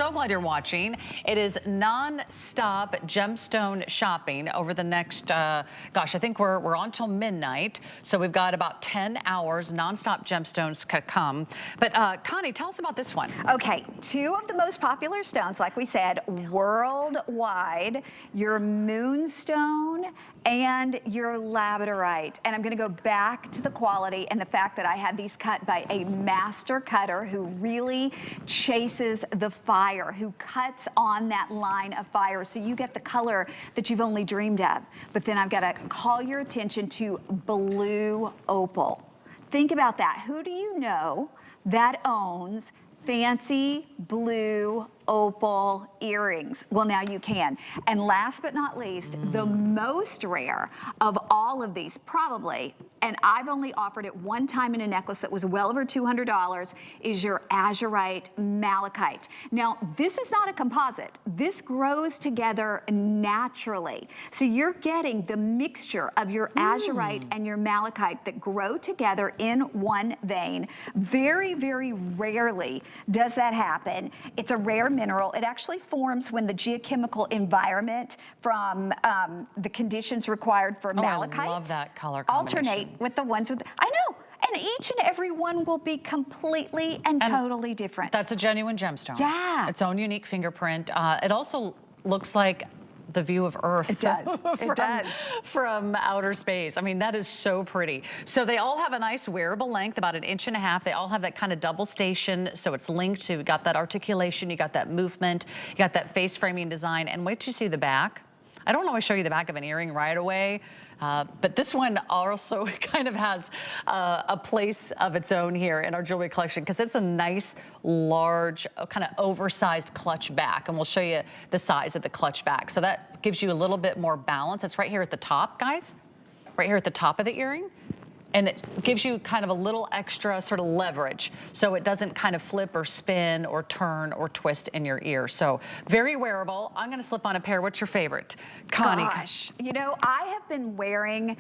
So glad you're watching. It is non-stop gemstone shopping over the next, gosh, I think we're on till midnight. So we've got about 10 hours non-stop gemstones to come. But Connie, tell us about this one. Okay, two of the most popular stones, like we said, worldwide, your Moonstone and your Labradorite. And I'm gonna go back to the quality and the fact that I had these cut by a master cutter who really chases the fire, who cuts on that line of fire so you get the color that you've only dreamed of. But then I've gotta call your attention to blue opal. Think about that. Who do you know that owns fancy blue opal earrings? Well, now you can. And last but not least, the most rare of all of these, probably, and I've only offered it one time in a necklace that was well over $200, is your Azurite Malachite. Now, this is not a composite. This grows together naturally. So you're getting the mixture of your Azurite and your Malachite that grow together in one vein. Very, very rarely does that happen. It's a rare mineral. It actually forms when the geochemical environment from the conditions required for malachite. I love that color combination. Alternate with the ones with, I know, and each and every one will be completely and totally different. That's a genuine gemstone. Yeah. Its own unique fingerprint. It also looks like the view of Earth. It does. It does. From outer space. I mean, that is so pretty. So they all have a nice wearable length, about 1.5 inches. They all have that kind of double station, so it's linked to, you got that articulation, you got that movement, you got that face framing design, and wait till you see the back. I don't always show you the back of an earring right away, but this one also kind of has a place of its own here in our jewelry collection because it's a nice, large, kind of oversized clutch back, and we'll show you the size of the clutch back. So that gives you a little bit more balance. It's right here at the top, guys, right here at the top of the earring. And it gives you kind of a little extra sort of leverage so it doesn't kind of flip or spin or turn or twist in your ear. So very wearable. I'm gonna slip on a pair. What's your favorite? Connie. Gosh, you know, I have been wearing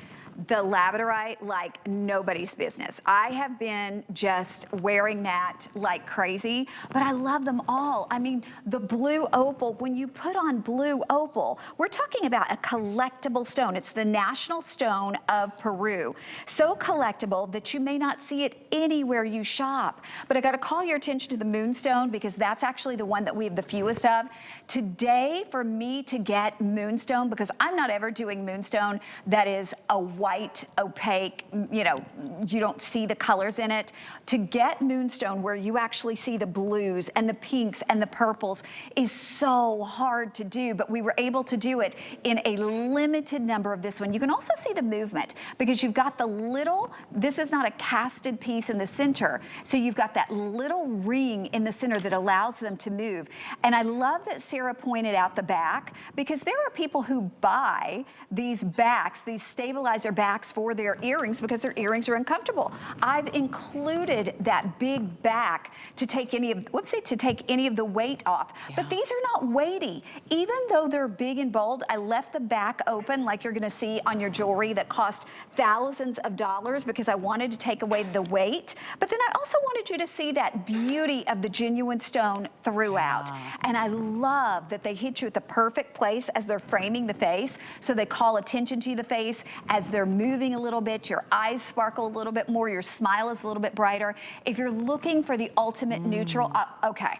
the Labradorite like nobody's business. I have been just wearing that like crazy, but I love them all. I mean, the blue opal, when you put on blue opal, we're talking about a collectible stone. It's the national stone of Peru. So collectible that you may not see it anywhere you shop. But I gotta call your attention to the Moonstone because that's actually the one that we have the fewest of. Today, for me to get Moonstone, because I'm not ever doing Moonstone that is a white, opaque, you know, you don't see the colors in it. To get Moonstone where you actually see the blues and the pinks and the purples is so hard to do, but we were able to do it in a limited number of this one. You can also see the movement because you've got the little, this is not a casted piece in the center, so you've got that little ring in the center that allows them to move. And I love that Sarah pointed out the back because there are people who buy these backs, these stabilizer backs for their earrings because their earrings are uncomfortable. I've included that big back to take any of, to take any of the weight off. Yeah. But these are not weighty. Even though they're big and bold, I left the back open like you're gonna see on your jewelry that cost thousands of dollars because I wanted to take away the weight. But then I also wanted you to see that beauty of the genuine stone throughout. Yeah. And I love that they hit you at the perfect place as they're framing the face. So they call attention to the face as they're moving a little bit, your eyes sparkle a little bit more, your smile is a little bit brighter. If you're looking for the ultimate neutral, okay,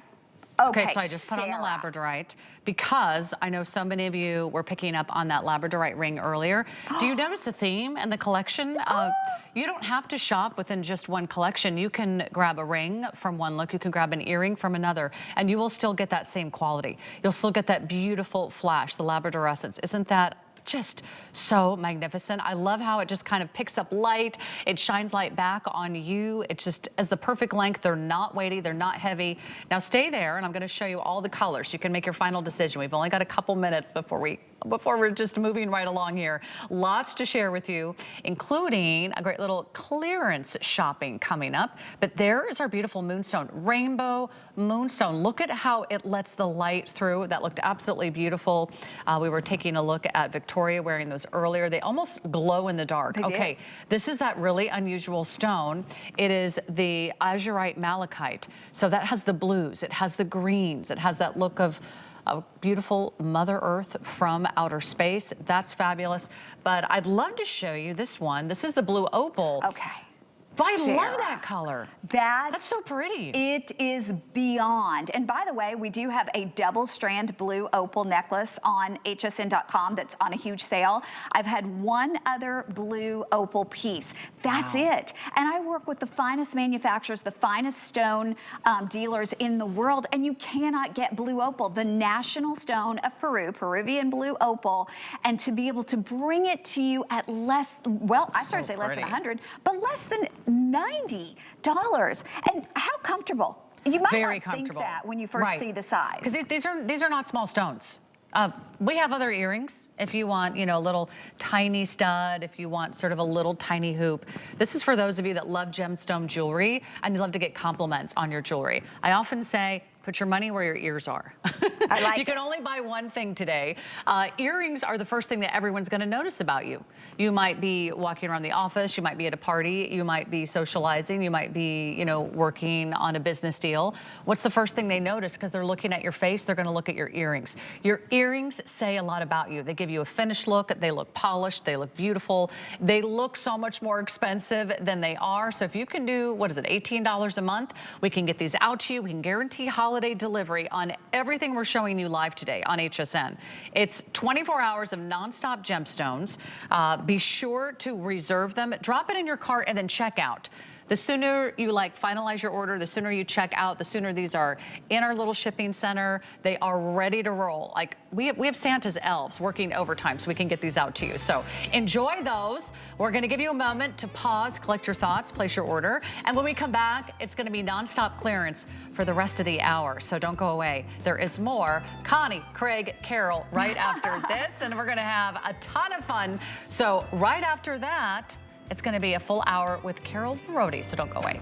so I just put on the Labradorite because I know so many of you were picking up on that Labradorite ring earlier. Do you notice a theme in the collection? You don't have to shop within just one collection. You can grab a ring from one look, you can grab an earring from another, and you will still get that same quality. You'll still get that beautiful flash, the Labradorescence. Isn't that just so magnificent? I love how it just kind of picks up light. It shines light back on you. It's just as the perfect length. They're not weighty. They're not heavy. Now stay there and I'm going to show you all the colors. You can make your final decision. We've only got a couple minutes before we before we're just moving right along here. Lots to share with you, including a great little clearance shopping coming up. But there is our beautiful Moonstone, Rainbow Moonstone. Look at how it lets the light through. That looked absolutely beautiful. We were taking a look at Victoria wearing those earlier. They almost glow in the dark. Okay, this is that really unusual stone. It is the Azurite Malachite. So that has the blues, it has the greens, it has that look of a beautiful Mother Earth from outer space. That's fabulous. But I'd love to show you this one. This is the blue opal. Okay. But I Sarah, love that color. That's so pretty. It is beyond. And by the way, we do have a double strand blue opal necklace on hsn.com that's on a huge sale. I've had one other blue opal piece. That's it. And I work with the finest manufacturers, the finest stone dealers in the world, and you cannot get blue opal, the national stone of Peru, Peruvian blue opal, and to be able to bring it to you at less, well, I started to say less than 100, but less than $90. And how comfortable. You might not think that when you first see the size. Because these are not small stones. We have other earrings if you want, you know, a little tiny stud, if you want sort of a little tiny hoop. This is for those of you that love gemstone jewelry and you love to get compliments on your jewelry. I often say, put your money where your ears are. I like You can only buy one thing today. Earrings are the first thing that everyone's going to notice about you. You might be walking around the office, you might be at a party, you might be socializing, you might be, you know, working on a business deal. What's the first thing they notice? Because they're looking at your face, they're going to look at your earrings. Your earrings say a lot about you. They give you a finished look, they look polished, they look beautiful. They look so much more expensive than they are. So if you can do, what is it, $18 a month, we can get these out to you. We can guarantee holiday delivery on everything we're showing you live today on HSN. It's 24 hours of nonstop gemstones. Be sure to reserve them. Drop it in your cart and then check out. The sooner you finalize your order, the sooner you check out, the sooner these are in our little shipping center. They are ready to roll. Like we have Santa's elves working overtime so we can get these out to you. So enjoy those. We're going to give you a moment to pause, collect your thoughts, place your order. And when we come back, it's going to be nonstop clearance for the rest of the hour. So don't go away. There is more. Connie, Craig, Carroll right after this. And we're going to have a ton of fun. So right after that, it's going to be a full hour with Carroll Brody, so don't go away.